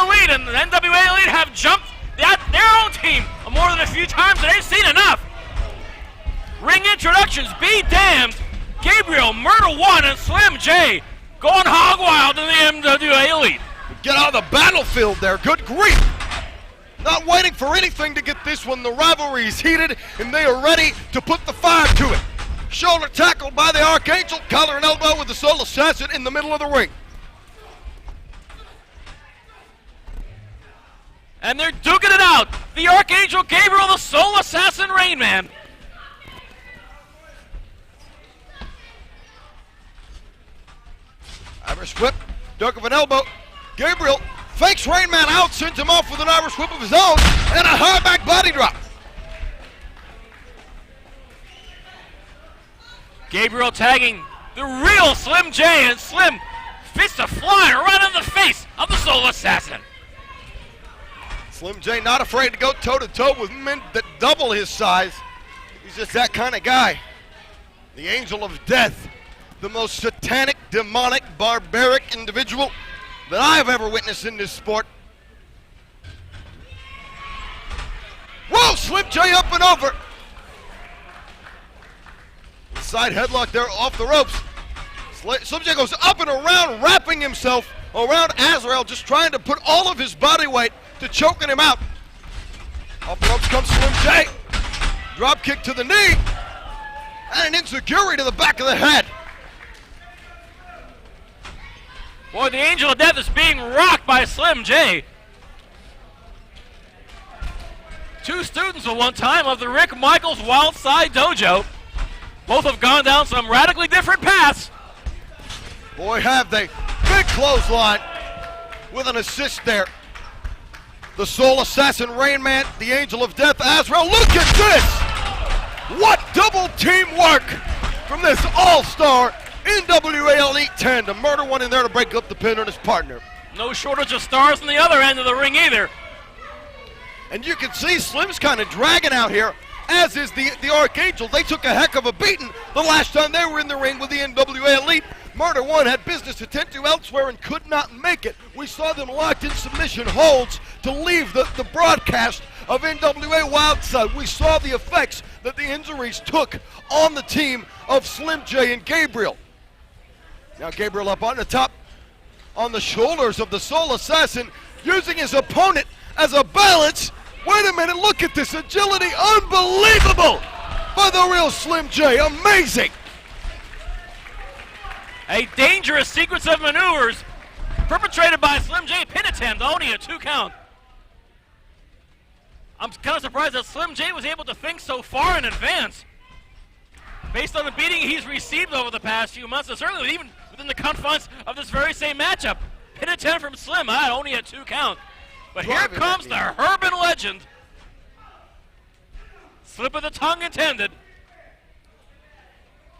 Elite, and the NWA Elite have jumped their own team more than a few times, and they've seen enough. Ring introductions, be damned. Gabriel, Murder One, and Slim J going hog wild in the NWA Elite. Get out of the battlefield there, good grief. Not waiting for anything to get this one. The rivalry is heated, and they are ready to put the fire to it. Shoulder tackled by the Archangel, collar and elbow with the Soul Assassin in the middle of the ring. And they're duking it out. The Archangel Gabriel, the Soul Assassin Rainman. Irish whip, duck of an elbow. Gabriel fakes Rainman out, sends him off with an Irish whip of his own, and a high back body drop. Gabriel tagging the real Slim J, and Slim fist a flying right in the face of the Soul Assassin. Slim J not afraid to go toe-to-toe with men that double his size. He's just that kind of guy. The Angel of Death, the most satanic, demonic, barbaric individual that I have ever witnessed in this sport. Whoa, Slim J up and over. Side headlock there off the ropes. Slim J goes up and around, wrapping himself around Azrael, just trying to put all of his body weight to choking him out. Off the ropes comes Slim J. Drop kick to the knee. And an enziguri to the back of the head. Boy, the Angel of Death is being rocked by Slim J. Two students at one time of the Rick Michaels Wildside Dojo. Both have gone down some radically different paths. Boy, have they. Big clothesline with an assist there. The Soul Assassin Rainman, the Angel of Death, Azrael. Look at this! What double teamwork from this all-star NWA Elite tandem. Murder One in there to break up the pin on his partner. No shortage of stars on the other end of the ring either. And you can see Slim's kind of dragging out here, as is the Archangel. They took a heck of a beating the last time they were in the ring with the NWA Elite. Murder One had business to tend to elsewhere and could not make it. We saw them locked in submission holds to leave the broadcast of NWA Wildside. We saw the effects that the injuries took on the team of Slim J and Gabriel. Now Gabriel up on the top, on the shoulders of the Soul Assassin, using his opponent as a balance. Wait a minute, look at this agility, unbelievable by the real Slim J, amazing. A dangerous sequence of maneuvers perpetrated by Slim J. Pin attempt, only a 2 count. I'm kind of surprised that Slim J was able to think so far in advance. Based on the beating he's received over the past few months, and certainly even within the confines of this very same matchup. Pin attempt from Slim, only a 2 count. But here comes the Urban Legend. Slip of the tongue intended.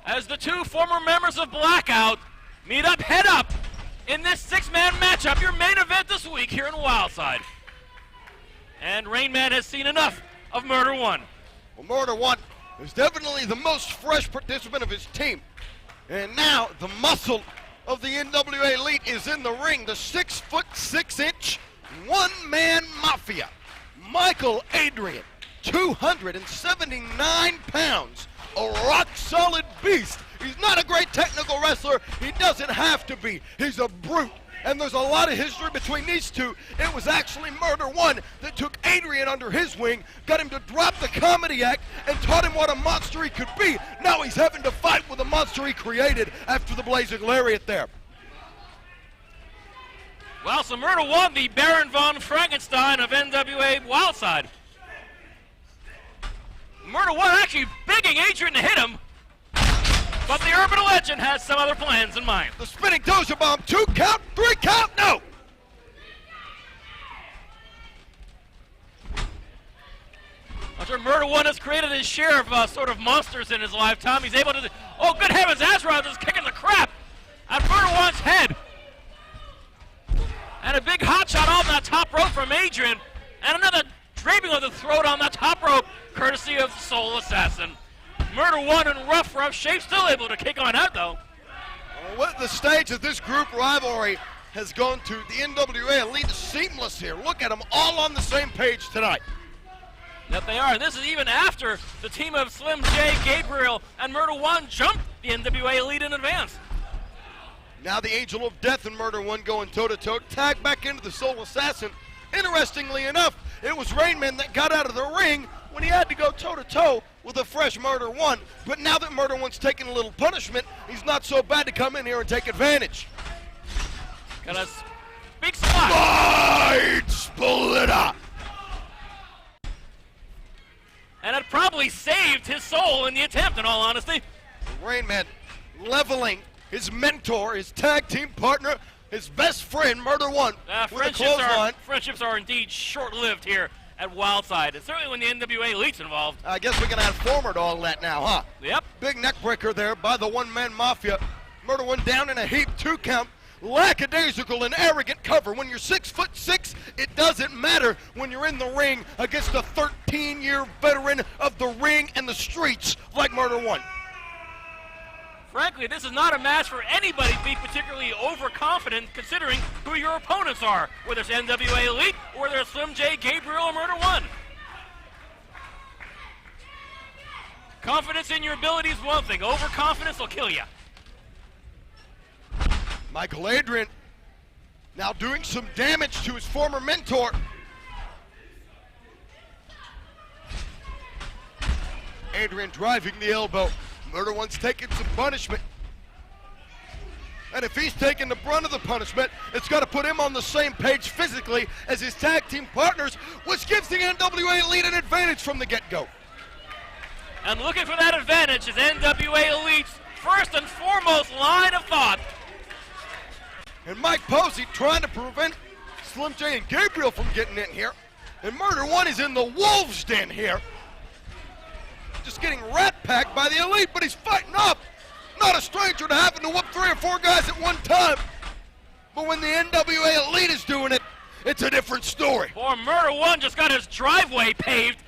As the two former members of Blackout meet up head up in this 6-man matchup, your main event this week here in Wildside. And Rainman has seen enough of Murder One. Well, Murder One is definitely the most fresh participant of his team. And now the muscle of the NWA Elite is in the ring. The 6'6" one-man mafia. Mikel Adyran, 279 pounds. A rock-solid beast. He's not a great technical wrestler. He doesn't have to be. He's a brute. And there's a lot of history between these two. It was actually Murder One that took Adyran under his wing, got him to drop the comedy act, and taught him what a monster he could be. Now he's having to fight with the monster he created after the Blazing Lariat there. Well, so Murder One, the Baron von Frankenstein of NWA Wildside. Murder One actually begging Adyran to hit him, but the Urban Legend has some other plans in mind. The spinning doja bomb, 2 count, 3 count, no! I'm sure Murder One has created his share of sort of monsters in his lifetime. He's able to, oh good heavens, Azrael just kicking the crap at Murder One's head. And a big hot shot off that top rope from Adyran, and another draping of the throat on that top rope, courtesy of Soul Assassin. Murder One in rough shape, still able to kick on out though. With the stage of this group rivalry, has gone to the NWA Elite seamless here. Look at them all on the same page tonight. That they are. This is even after the team of Slim J, Gabriel, and Murder One jumped the NWA Elite in advance. Now the Angel of Death and Murder One going toe-to-toe, tagged back into the Soul Assassin. Interestingly enough, it was Rainman that got out of the ring when he had to go toe-to-toe with a fresh Murder One. But now that Murder One's taking a little punishment, he's not so bad to come in here and take advantage. Got a big spot. Mind Splitter! And it probably saved his soul in the attempt, in all honesty. Rainman leveling his mentor, his tag team partner, his best friend, Murder One, with a clothesline. Friendships are indeed short-lived here at Wildside, and certainly when the NWA Elite's involved. I guess we can add forward all that now, huh? Yep. Big neck breaker there by the one-man mafia. Murder One down in a heap, 2 count. Lackadaisical and arrogant cover. When you're 6'6", it doesn't matter when you're in the ring against a 13-year veteran of the ring and the streets like Murder One. Frankly, this is not a match for anybody to be particularly overconfident considering who your opponents are, whether it's NWA Elite or whether it's Slim J, Gabriel, or Murder One. Confidence in your ability is one thing. Overconfidence will kill you. Mikel Adyran now doing some damage to his former mentor. Adyran driving the elbow. Murder One's taking some punishment. And if he's taking the brunt of the punishment, it's got to put him on the same page physically as his tag team partners, which gives the NWA Elite an advantage from the get-go. And looking for that advantage is NWA Elite's first and foremost line of thought. And Mike Posey trying to prevent Slim J and Gabriel from getting in here. And Murder One is in the wolves' den here. Just getting rat-packed by the Elite, but he's fighting up. Not a stranger to having to whoop 3 or 4 guys at one time. But when the NWA Elite is doing it, it's a different story. Poor Murder One just got his driveway paved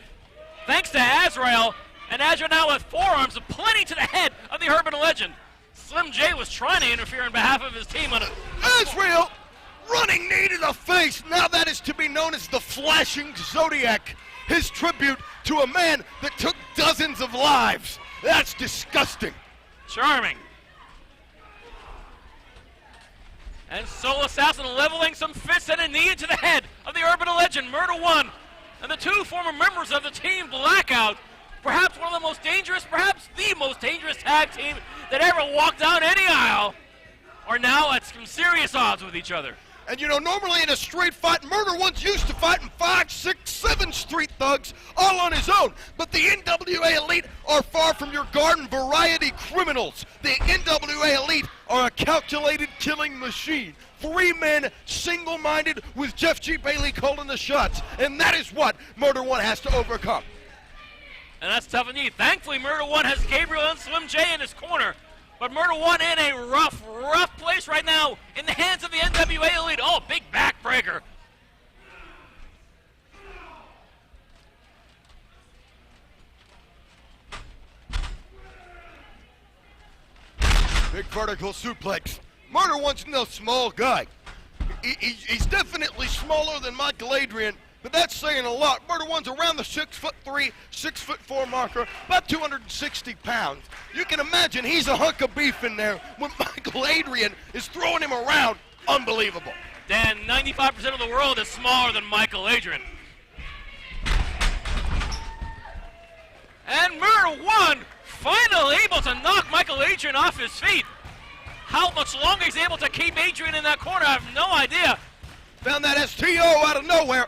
thanks to Azrael. And Azrael now with forearms plenty to the head of the urban legend. Slim J was trying to interfere on behalf of his team on it. Azrael running knee to the face. Now that is to be known as the Flashing Zodiac. His tribute to a man that took dozens of lives. That's disgusting. Charming. And Soul Assassin leveling some fists and a knee to the head of the urban legend, Murder One. And the 2 former members of the team Blackout, perhaps one of the most dangerous, perhaps the most dangerous tag team that ever walked down any aisle, are now at some serious odds with each other. And you know, normally in a street fight, Murder One's used to fighting 5, 6, 7 street thugs all on his own. But the NWA Elite are far from your garden variety criminals. The NWA Elite are a calculated killing machine. 3 men, single-minded, with Jeff G Bailey calling the shots. And that is what Murder One has to overcome. And that's tough indeed. Thankfully, Murder One has Gabriel and Slim J in his corner. But Murder One in a rough place right now in the hands of the NWA Elite. Oh, big backbreaker. Big vertical suplex. Murder One's no small guy. He's definitely smaller than Mikel Adyran, but that's saying a lot. Murder One's around the 6'3", 6'4" marker, about 260 pounds. You can imagine he's a hunk of beef in there when Mikel Adyran is throwing him around. Unbelievable. Dan, 95% of the world is smaller than Mikel Adyran. And Murder One finally able to knock Mikel Adyran off his feet. How much longer he's able to keep Adyran in that corner, I have no idea. Found that STO out of nowhere.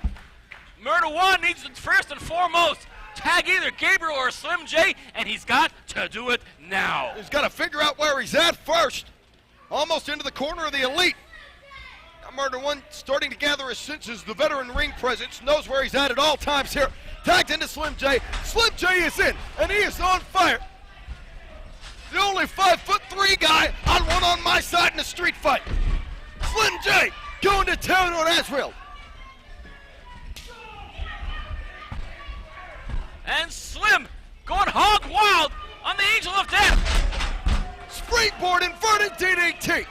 Murder One needs to first and foremost tag either Gabriel or Slim J, and he's got to do it now. He's got to figure out where he's at first. Almost into the corner of the Elite. Now Murder One starting to gather his senses. The veteran ring presence knows where he's at all times here. Tagged into Slim J. Slim J is in, and he is on fire. The only 5'3" guy on my side in a street fight. Slim J going to town on Azrael. And Slim going hog wild on the Angel of Death. Springboard inverted DDT.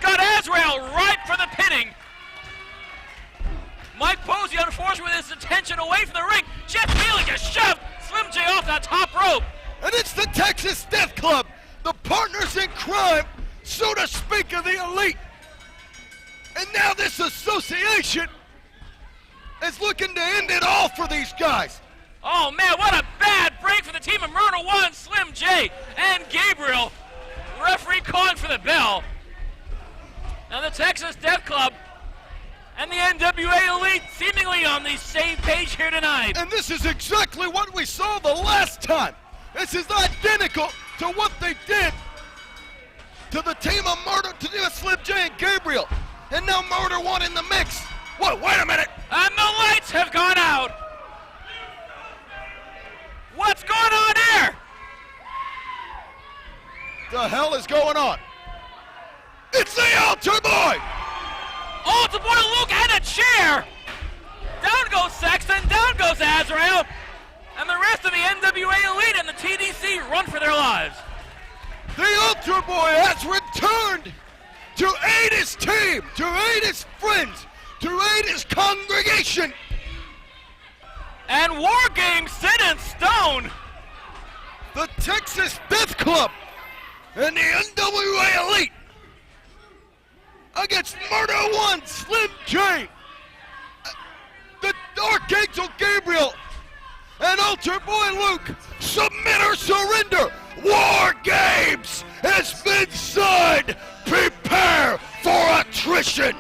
got Azrael right for the pinning. Mike Posey, unfortunately, with his attention away from the ring. G Bailey gets shoved. Slim J off that top rope. And it's the Texas Death Club, the partners in crime, so to speak, of the Elite. And now this association is looking to end it all for these guys. Oh man, what a bad break for the team of Murder One, Slim J, and Gabriel. Referee calling for the bell. Now the Texas Death Club and the NWA Elite seemingly on the same page here tonight. And this is exactly what we saw the last time. This is identical to what they did to the team of Murder, to Slim J and Gabriel. And now Murder One in the mix. Whoa, wait a minute. And the lights have gone out. What's going on here? The hell is going on? It's the Altar Boy! Altar Boy Luke and a chair! Down goes Sexton, down goes Azrael, and the rest of the NWA Elite and the TDC run for their lives. The Altar Boy has returned to aid his team, to aid his friends, to aid his congregation. And War Games set in stone. The Texas Death Club and the NWA Elite against Murder One, Slim J, the Archangel Gabriel, and Altar Boy Luke. Submit or surrender. War Games has been signed. Prepare for attrition.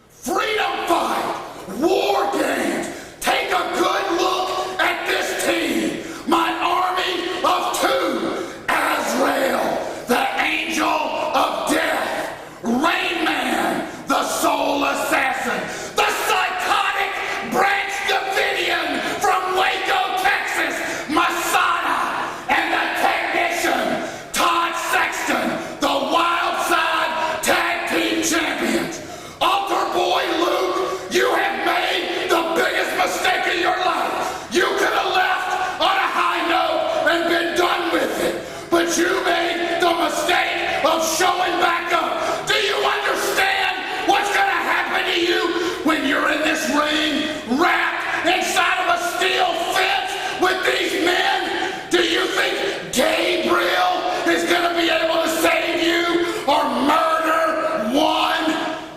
Freedom Fight, War Games. Take a good look at this team. My army of two. Azrael, the angel of death. Rainman, the soul assassin. The psychotic Branch Davidian from Waco, Texas. Masada, and the technician, Todd Sexton, the Wildside Tag Team Champions. Altar Boy Luke, you have made the biggest mistake of your life. You could have left on a high note and been done with it, but you made the mistake of showing back up. Do you understand what's going to happen to you when you're in this ring, wrapped inside of a steel fence with these men? Do you think Gabriel is going to be able to save you, or Murder One?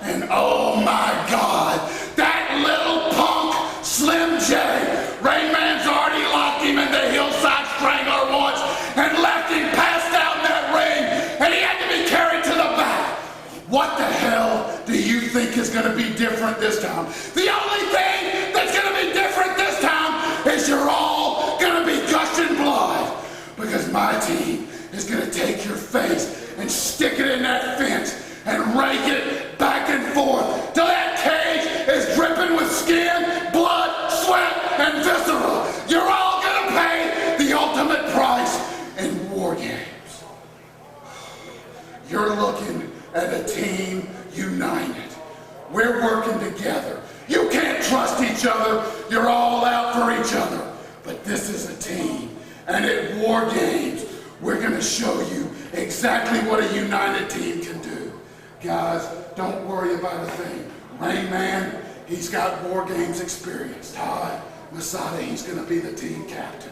And oh my God, that little punk Slim J. Rainman's already locked him in the hillside strangler once and left him passed out in that ring, and he had to be carried to the back. What the hell do you think is going to be different this time? The only thing that's going to be different this time is you're all going to be gushing blood, because my team is going to take your face and stick it in that fence and rake it back and forth till that cage is dripping with skin, blood, sweat, and viscera. You're all gonna pay the ultimate price in War Games. You're looking at a team united. We're working together. You can't trust each other. You're all out for each other. But this is a team. And at War Games, we're gonna show you exactly what a united team can do. Guys, don't worry about a thing. Rainman, he's got War Games experience. Todd, Masada, he's going to be the team captain.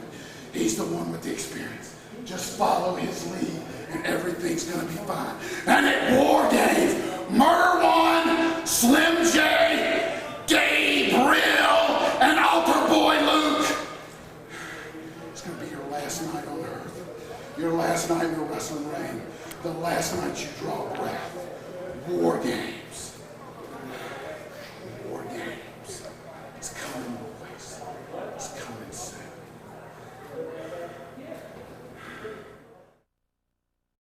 He's the one with the experience. Just follow his lead and everything's going to be fine. And at War Games, Murder One, Slim J, Gabriel, and Altar Boy Luke. It's going to be your last night on earth. Your last night in the wrestling ring. The last night you draw breath. War Games.